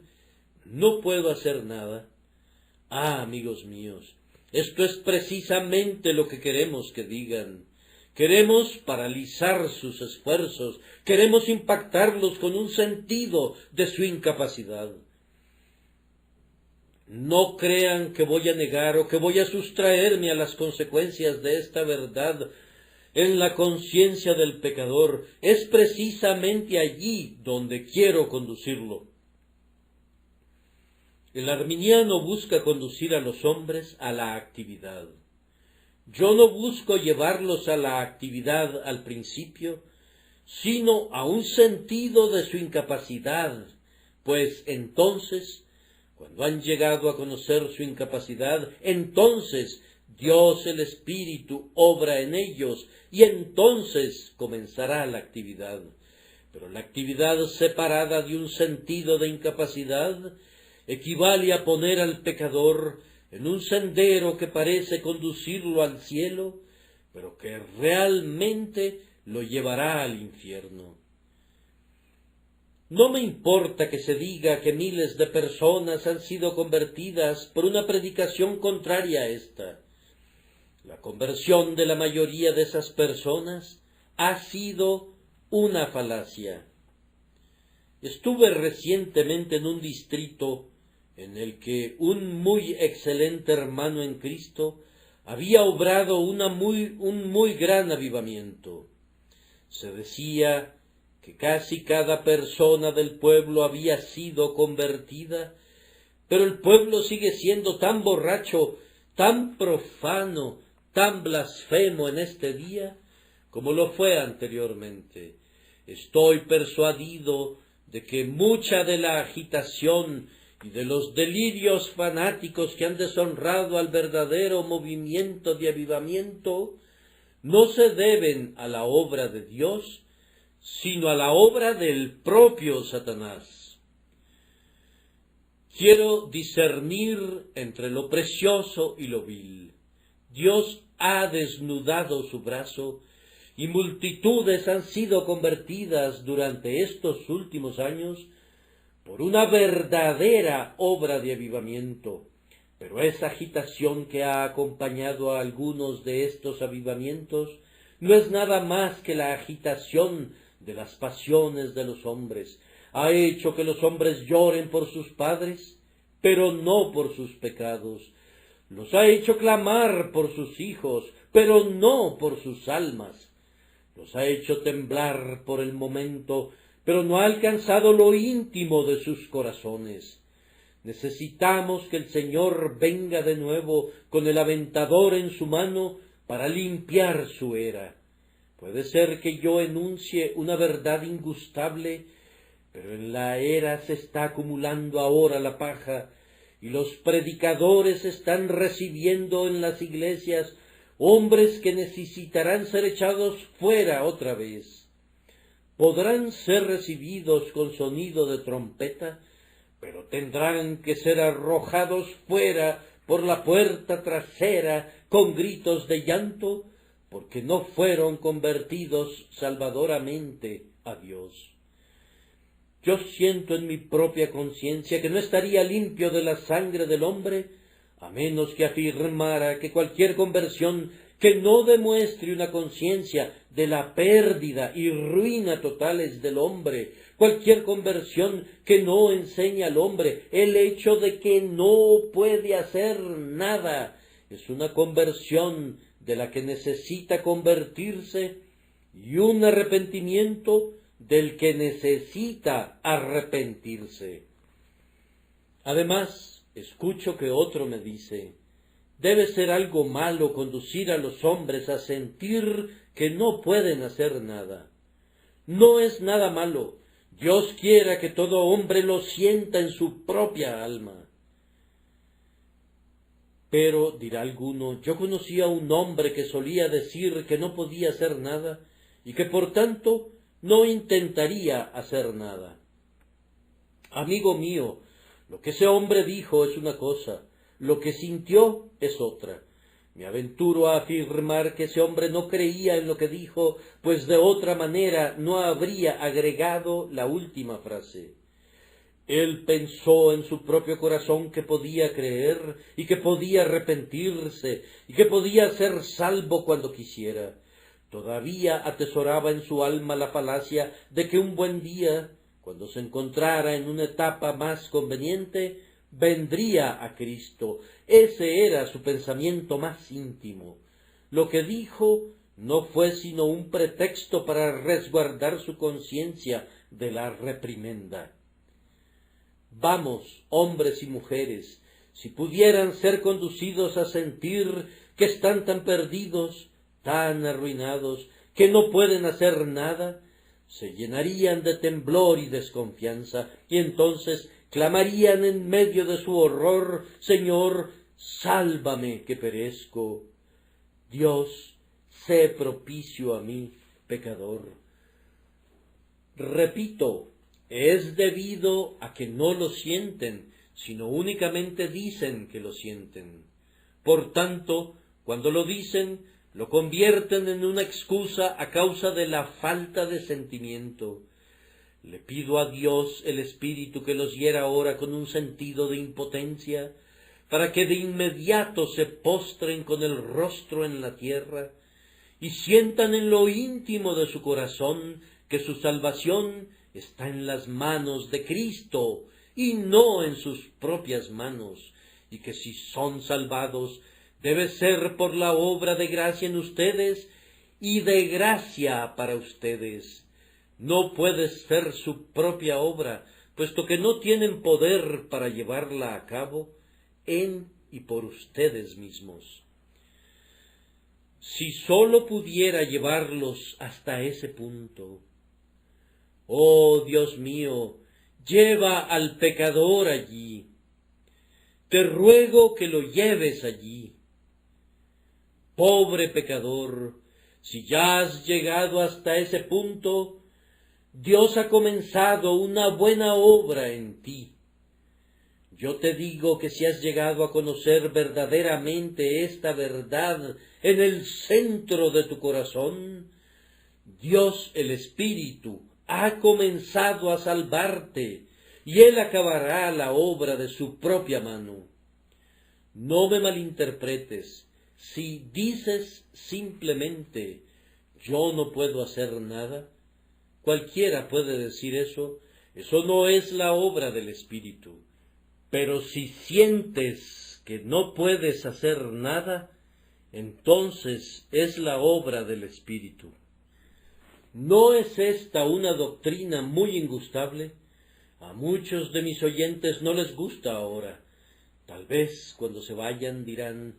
no puedo hacer nada. Ah, amigos míos, esto es precisamente lo que queremos que digan. Queremos paralizar sus esfuerzos, queremos impactarlos con un sentido de su incapacidad. No crean que voy a negar o que voy a sustraerme a las consecuencias de esta verdad en la conciencia del pecador. Es precisamente allí donde quiero conducirlo. El arminiano busca conducir a los hombres a la actividad. Yo no busco llevarlos a la actividad al principio, sino a un sentido de su incapacidad, pues entonces, cuando han llegado a conocer su incapacidad, entonces Dios el Espíritu obra en ellos y entonces comenzará la actividad. Pero la actividad separada de un sentido de incapacidad equivale a poner al pecador en un sendero que parece conducirlo al cielo, pero que realmente lo llevará al infierno. No me importa que se diga que miles de personas han sido convertidas por una predicación contraria a esta. La conversión de la mayoría de esas personas ha sido una falacia. Estuve recientemente en un distrito en el que un muy excelente hermano en Cristo había obrado un muy gran avivamiento. Se decía que casi cada persona del pueblo había sido convertida, pero el pueblo sigue siendo tan borracho, tan profano, tan blasfemo en este día, como lo fue anteriormente. Estoy persuadido de que mucha de la agitación y de los delirios fanáticos que han deshonrado al verdadero movimiento de avivamiento no se deben a la obra de Dios, sino a la obra del propio Satanás. Quiero discernir entre lo precioso y lo vil. Dios ha desnudado su brazo y multitudes han sido convertidas durante estos últimos años por una verdadera obra de avivamiento. Pero esa agitación que ha acompañado a algunos de estos avivamientos no es nada más que la agitación de las pasiones de los hombres. Ha hecho que los hombres lloren por sus padres, pero no por sus pecados. Los ha hecho clamar por sus hijos, pero no por sus almas. Los ha hecho temblar por el momento, pero no ha alcanzado lo íntimo de sus corazones. Necesitamos que el Señor venga de nuevo con el aventador en su mano para limpiar su era. Puede ser que yo enuncie una verdad ingustable, pero en la era se está acumulando ahora la paja, y los predicadores están recibiendo en las iglesias hombres que necesitarán ser echados fuera otra vez. Podrán ser recibidos con sonido de trompeta, pero tendrán que ser arrojados fuera por la puerta trasera con gritos de llanto, porque no fueron convertidos salvadoramente a Dios. Yo siento en mi propia conciencia que no estaría limpio de la sangre del hombre, a menos que afirmara que cualquier conversión que no demuestre una conciencia de la pérdida y ruina totales del hombre, cualquier conversión que no enseñe al hombre el hecho de que no puede hacer nada, es una conversión de la que necesita convertirse y un arrepentimiento del que necesita arrepentirse. Además, escucho que otro me dice: debe ser algo malo conducir a los hombres a sentir que no pueden hacer nada. No es nada malo. Dios quiera que todo hombre lo sienta en su propia alma. Pero, dirá alguno, yo conocí a un hombre que solía decir que no podía hacer nada y que por tanto no intentaría hacer nada. Amigo mío, lo que ese hombre dijo es una cosa, lo que sintió es otra. Me aventuro a afirmar que ese hombre no creía en lo que dijo, pues de otra manera no habría agregado la última frase. Él pensó en su propio corazón que podía creer y que podía arrepentirse y que podía ser salvo cuando quisiera. Todavía atesoraba en su alma la falacia de que un buen día, cuando se encontrara en una etapa más conveniente, vendría a Cristo. Ese era su pensamiento más íntimo. Lo que dijo no fue sino un pretexto para resguardar su conciencia de la reprimenda. Vamos, hombres y mujeres, si pudieran ser conducidos a sentir que están tan perdidos, tan arruinados, que no pueden hacer nada, se llenarían de temblor y desconfianza, y entonces clamarían en medio de su horror: Señor, sálvame que perezco. Dios, sé propicio a mí, pecador. Repito, es debido a que no lo sienten, sino únicamente dicen que lo sienten. Por tanto, cuando lo dicen, lo convierten en una excusa a causa de la falta de sentimiento. Le pido a Dios el Espíritu que los hiera ahora con un sentido de impotencia, para que de inmediato se postren con el rostro en la tierra y sientan en lo íntimo de su corazón que su salvación está en las manos de Cristo, y no en sus propias manos, y que si son salvados, debe ser por la obra de gracia en ustedes y de gracia para ustedes. No puede ser su propia obra, puesto que no tienen poder para llevarla a cabo en y por ustedes mismos. Si sólo pudiera llevarlos hasta ese punto. Oh Dios mío, lleva al pecador allí. Te ruego que lo lleves allí. Pobre pecador, si ya has llegado hasta ese punto, Dios ha comenzado una buena obra en ti. Yo te digo que si has llegado a conocer verdaderamente esta verdad en el centro de tu corazón, Dios el Espíritu ha comenzado a salvarte y Él acabará la obra de su propia mano. No me malinterpretes. Si dices simplemente, yo no puedo hacer nada, cualquiera puede decir eso, eso no es la obra del Espíritu. Pero si sientes que no puedes hacer nada, entonces es la obra del Espíritu. ¿No es esta una doctrina muy ingustable? A muchos de mis oyentes no les gusta ahora. Tal vez cuando se vayan dirán,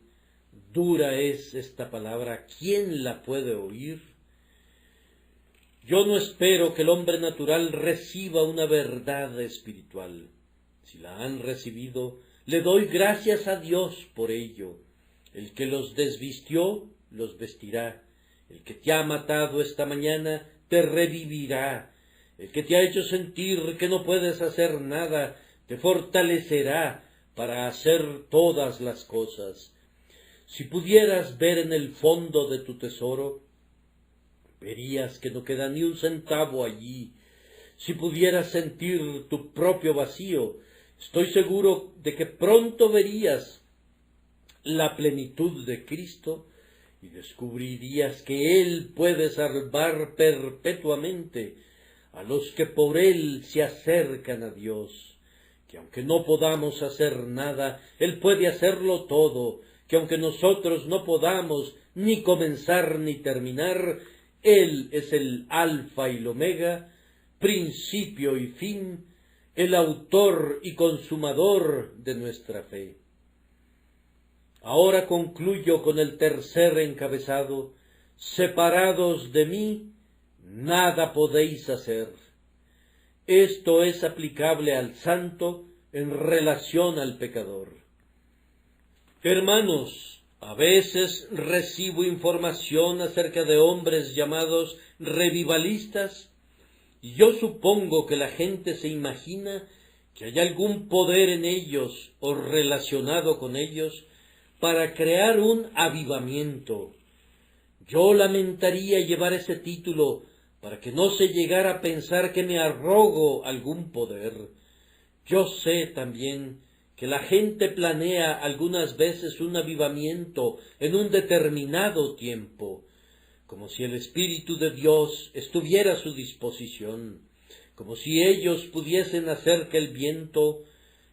dura es esta palabra, ¿quién la puede oír? Yo no espero que el hombre natural reciba una verdad espiritual. Si la han recibido, le doy gracias a Dios por ello. El que los desvistió, los vestirá. El que te ha matado esta mañana, te revivirá. El que te ha hecho sentir que no puedes hacer nada, te fortalecerá para hacer todas las cosas. Si pudieras ver en el fondo de tu tesoro, verías que no queda ni un centavo allí. Si pudieras sentir tu propio vacío, estoy seguro de que pronto verías la plenitud de Cristo y descubrirías que Él puede salvar perpetuamente a los que por Él se acercan a Dios, que aunque no podamos hacer nada, Él puede hacerlo todo, que aunque nosotros no podamos ni comenzar ni terminar, Él es el alfa y el omega, principio y fin, el autor y consumador de nuestra fe. Ahora concluyo con el tercer encabezado: separados de mí, nada podéis hacer. Esto es aplicable al santo en relación al pecador. Hermanos, a veces recibo información acerca de hombres llamados revivalistas, y yo supongo que la gente se imagina que hay algún poder en ellos o relacionado con ellos para crear un avivamiento. Yo lamentaría llevar ese título para que no se llegara a pensar que me arrogo algún poder. Yo sé también que la gente planea algunas veces un avivamiento en un determinado tiempo, como si el Espíritu de Dios estuviera a su disposición, como si ellos pudiesen hacer que el viento,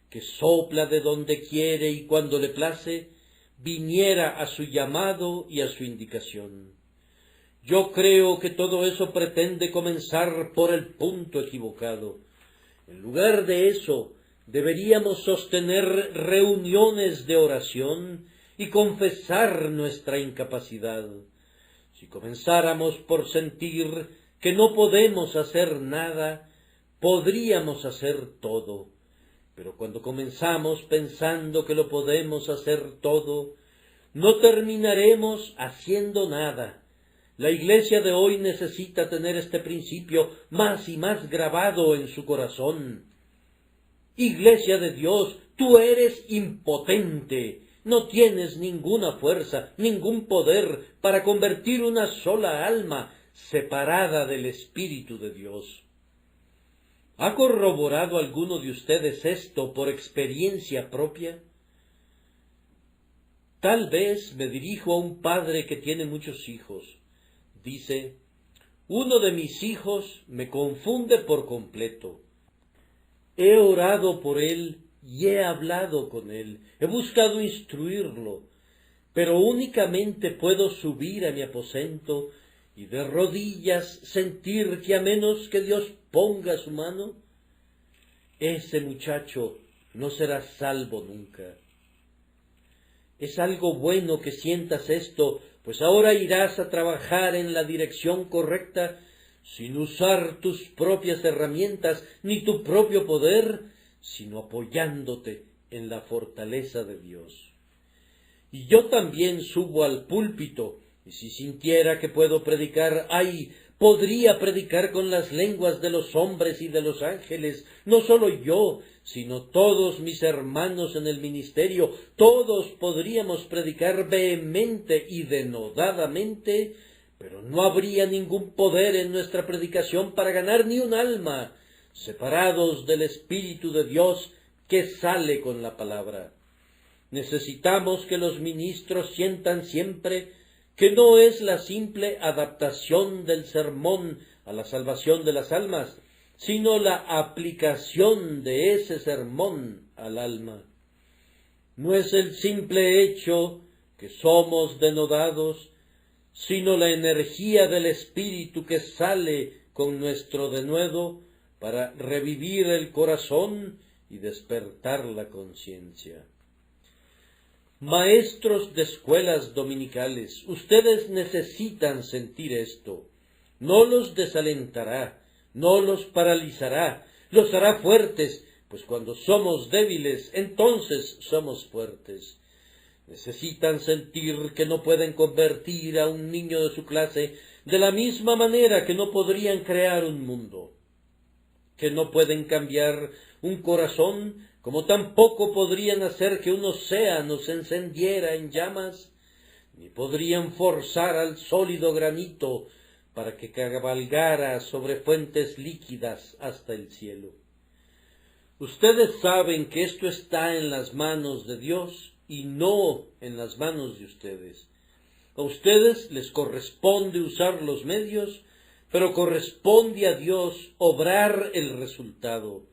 que sopla de donde quiere y cuando le place, viniera a su llamado y a su indicación. Yo creo que todo eso pretende comenzar por el punto equivocado. En lugar de eso, deberíamos sostener reuniones de oración y confesar nuestra incapacidad. Si comenzáramos por sentir que no podemos hacer nada, podríamos hacer todo. Pero cuando comenzamos pensando que lo podemos hacer todo, no terminaremos haciendo nada. La Iglesia de hoy necesita tener este principio más y más grabado en su corazón. Iglesia de Dios, tú eres impotente. No tienes ninguna fuerza, ningún poder para convertir una sola alma separada del Espíritu de Dios. ¿Ha corroborado alguno de ustedes esto por experiencia propia? Tal vez me dirijo a un padre que tiene muchos hijos. Dice, uno de mis hijos me confunde por completo. He orado por él y he hablado con él, he buscado instruirlo, pero únicamente puedo subir a mi aposento y de rodillas sentir que a menos que Dios ponga su mano, ese muchacho no será salvo nunca. Es algo bueno que sientas esto, pues ahora irás a trabajar en la dirección correcta sin usar tus propias herramientas ni tu propio poder, sino apoyándote en la fortaleza de Dios. Y yo también subo al púlpito, y si sintiera que puedo predicar, ¡ay! Podría predicar con las lenguas de los hombres y de los ángeles, no solo yo, sino todos mis hermanos en el ministerio, todos podríamos predicar vehemente y denodadamente, pero no habría ningún poder en nuestra predicación para ganar ni un alma, separados del Espíritu de Dios que sale con la palabra. Necesitamos que los ministros sientan siempre que no es la simple adaptación del sermón a la salvación de las almas, sino la aplicación de ese sermón al alma. No es el simple hecho que somos denodados, sino la energía del Espíritu que sale con nuestro denuedo para revivir el corazón y despertar la conciencia. Maestros de escuelas dominicales, ustedes necesitan sentir esto. No los desalentará, no los paralizará, los hará fuertes, pues cuando somos débiles, entonces somos fuertes. Necesitan sentir que no pueden convertir a un niño de su clase de la misma manera que no podrían crear un mundo, que no pueden cambiar un corazón, como tampoco podrían hacer que un océano se encendiera en llamas, ni podrían forzar al sólido granito para que cabalgara sobre fuentes líquidas hasta el cielo. Ustedes saben que esto está en las manos de Dios y no en las manos de ustedes. A ustedes les corresponde usar los medios, pero corresponde a Dios obrar el resultado.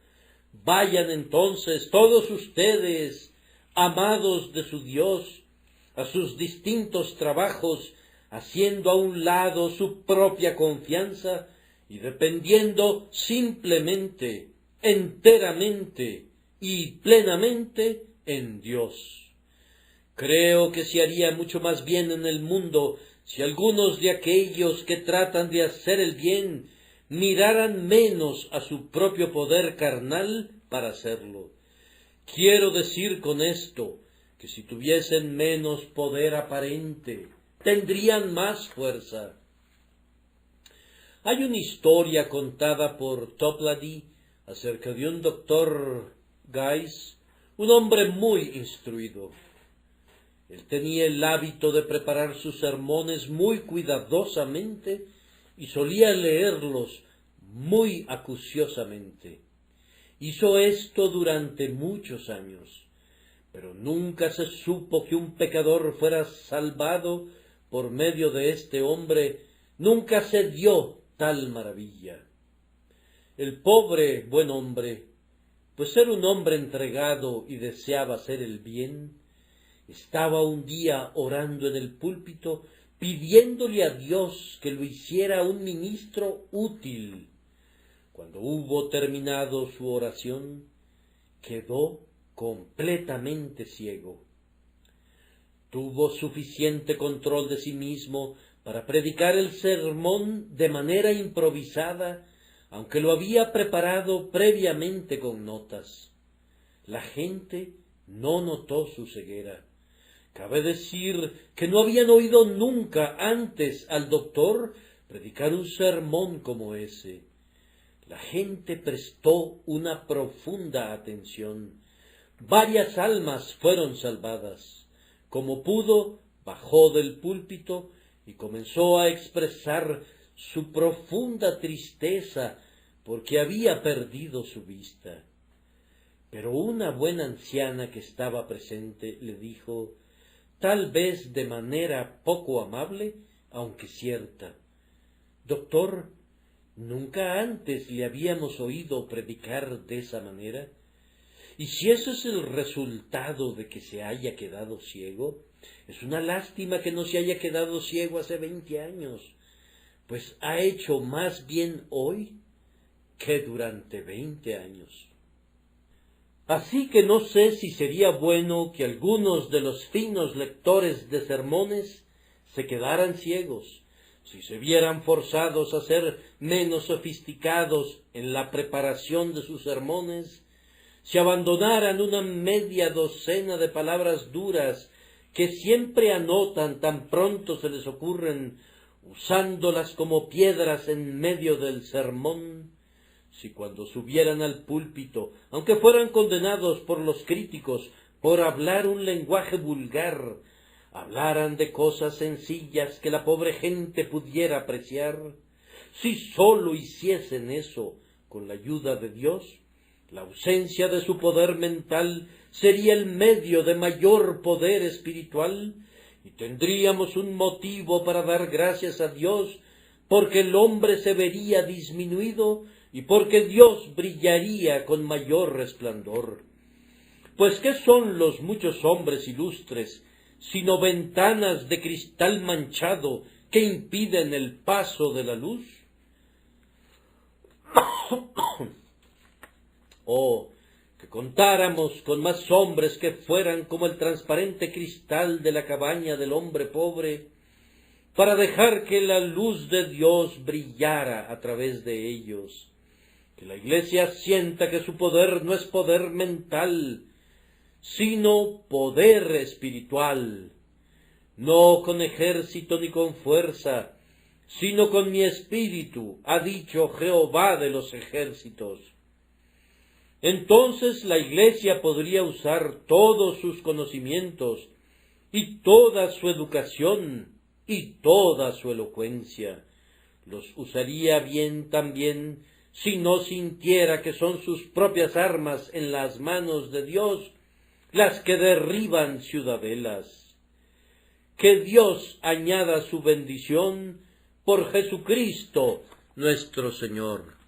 Vayan entonces todos ustedes, amados de su Dios, a sus distintos trabajos, haciendo a un lado su propia confianza y dependiendo simplemente, enteramente y plenamente en Dios. Creo que se haría mucho más bien en el mundo si algunos de aquellos que tratan de hacer el bien miraran menos a su propio poder carnal para hacerlo. Quiero decir con esto que si tuviesen menos poder aparente, tendrían más fuerza. Hay una historia contada por Toplady acerca de un doctor Geiss, un hombre muy instruido. Él tenía el hábito de preparar sus sermones muy cuidadosamente y solía leerlos muy acuciosamente. Hizo esto durante muchos años, pero nunca se supo que un pecador fuera salvado por medio de este hombre, nunca se dio tal maravilla. El pobre buen hombre, pues era un hombre entregado y deseaba hacer el bien, estaba un día orando en el púlpito, pidiéndole a Dios que lo hiciera un ministro útil. Cuando hubo terminado su oración, quedó completamente ciego. Tuvo suficiente control de sí mismo para predicar el sermón de manera improvisada, aunque lo había preparado previamente con notas. La gente no notó su ceguera. Cabe decir que no habían oído nunca antes al doctor predicar un sermón como ese. La gente prestó una profunda atención. Varias almas fueron salvadas. Como pudo, bajó del púlpito y comenzó a expresar su profunda tristeza porque había perdido su vista. Pero una buena anciana que estaba presente le dijo, tal vez de manera poco amable, aunque cierta: «Doctor, Nunca antes le habíamos oído predicar de esa manera. Y si eso es el resultado de que se haya quedado ciego, es una lástima que no se haya quedado ciego hace 20 años, pues ha hecho más bien hoy que durante 20 años. Así que no sé si sería bueno que algunos de los finos lectores de sermones se quedaran ciegos, si se vieran forzados a ser menos sofisticados en la preparación de sus sermones, si abandonaran una media docena de palabras duras que siempre anotan tan pronto se les ocurren, usándolas como piedras en medio del sermón, si cuando subieran al púlpito, aunque fueran condenados por los críticos por hablar un lenguaje vulgar, hablaran de cosas sencillas que la pobre gente pudiera apreciar, si sólo hiciesen eso con la ayuda de Dios, la ausencia de su poder mental sería el medio de mayor poder espiritual, y tendríamos un motivo para dar gracias a Dios, porque el hombre se vería disminuido y porque Dios brillaría con mayor resplandor. Pues ¿qué son los muchos hombres ilustres, sino ventanas de cristal manchado que impiden el paso de la luz? Oh, que contáramos con más hombres que fueran como el transparente cristal de la cabaña del hombre pobre, para dejar que la luz de Dios brillara a través de ellos. Que la Iglesia sienta que su poder no es poder mental, sino poder espiritual, no con ejército ni con fuerza, sino con mi espíritu, ha dicho Jehová de los ejércitos. Entonces la Iglesia podría usar todos sus conocimientos y toda su educación y toda su elocuencia. Los usaría bien también si no sintiera que son sus propias armas en las manos de Dios las que derriban ciudadelas. Que Dios añada su bendición por Jesucristo nuestro Señor.